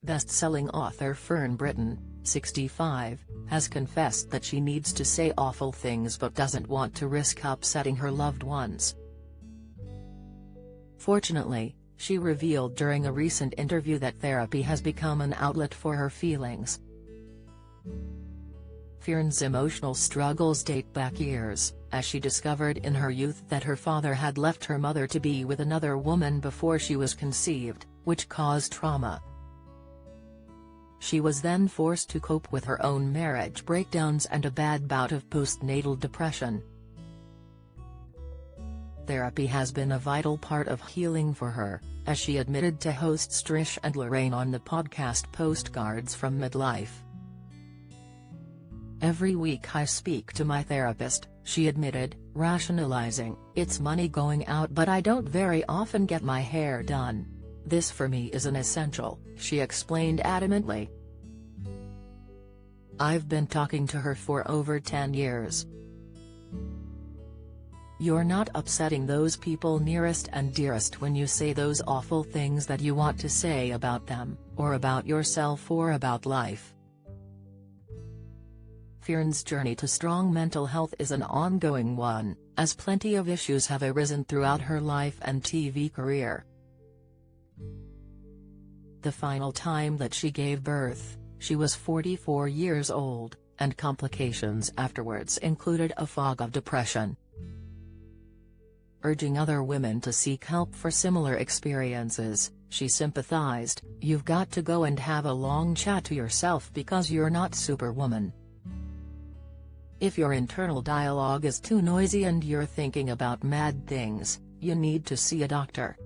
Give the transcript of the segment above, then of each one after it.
Best-selling author Fern Britton, 65, has confessed that she needs to say awful things but doesn't want to risk upsetting her loved ones. Fortunately, she revealed during a recent interview that therapy has become an outlet for her feelings. Fern's emotional struggles date back years, as she discovered in her youth that her father had left her mother to be with another woman before she was conceived, which caused trauma. She was then forced to cope with her own marriage breakdowns and a bad bout of postnatal depression. Therapy has been a vital part of healing for her, as she admitted to hosts Trish and Lorraine on the podcast Postcards from Midlife. "Every week I speak to my therapist," she admitted, rationalizing, "It's money going out but I don't very often get my hair done. This for me is an essential," she explained adamantly. "I've been talking to her for over 10 years. You're not upsetting those people nearest and dearest when you say those awful things that you want to say about them, or about yourself or about life." Fern's journey to strong mental health is an ongoing one, as plenty of issues have arisen throughout her life and TV career. The final time that she gave birth, she was 44 years old, and complications afterwards included a fog of depression. Urging other women to seek help for similar experiences, she sympathized, "You've got to go and have a long chat to yourself because you're not Superwoman. If your internal dialogue is too noisy and you're thinking about mad things, you need to see a doctor."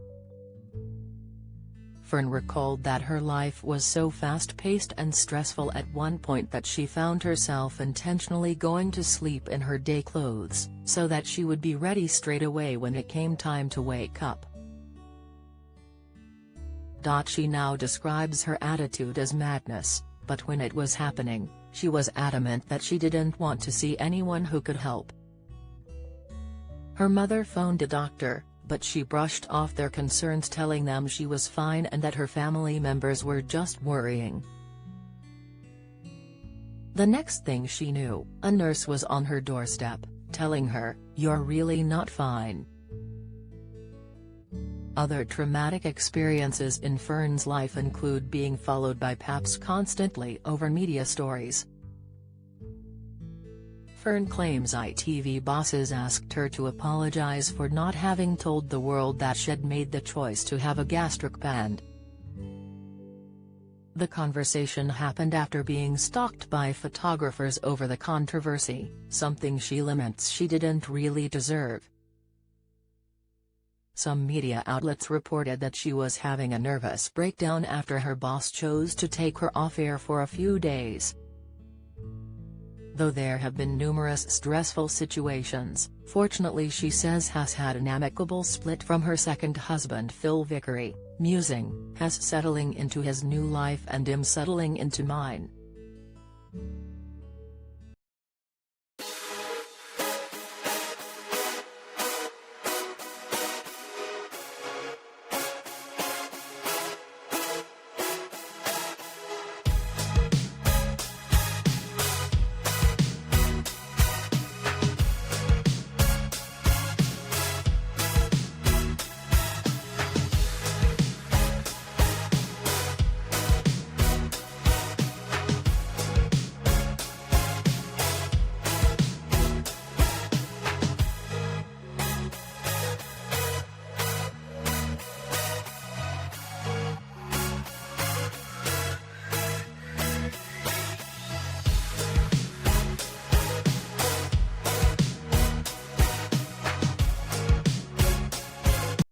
Fern recalled that her life was so fast-paced and stressful at one point that she found herself intentionally going to sleep in her day clothes, so that she would be ready straight away when it came time to wake up. She now describes her attitude as madness, but when it was happening, she was adamant that she didn't want to see anyone who could help. Her mother phoned a doctor, but she brushed off their concerns, telling them she was fine and that her family members were just worrying. The next thing she knew, a nurse was on her doorstep, telling her, "You're really not fine." Other traumatic experiences in Fern's life include being followed by paps constantly over media stories. Fern claims ITV bosses asked her to apologize for not having told the world that she'd made the choice to have a gastric band. The conversation happened after being stalked by photographers over the controversy, something she laments she didn't really deserve. Some media outlets reported that she was having a nervous breakdown after her boss chose to take her off air for a few days. Though there have been numerous stressful situations, fortunately she says has had an amicable split from her second husband Phil Vickery, musing, "Has settling into his new life and him settling into mine."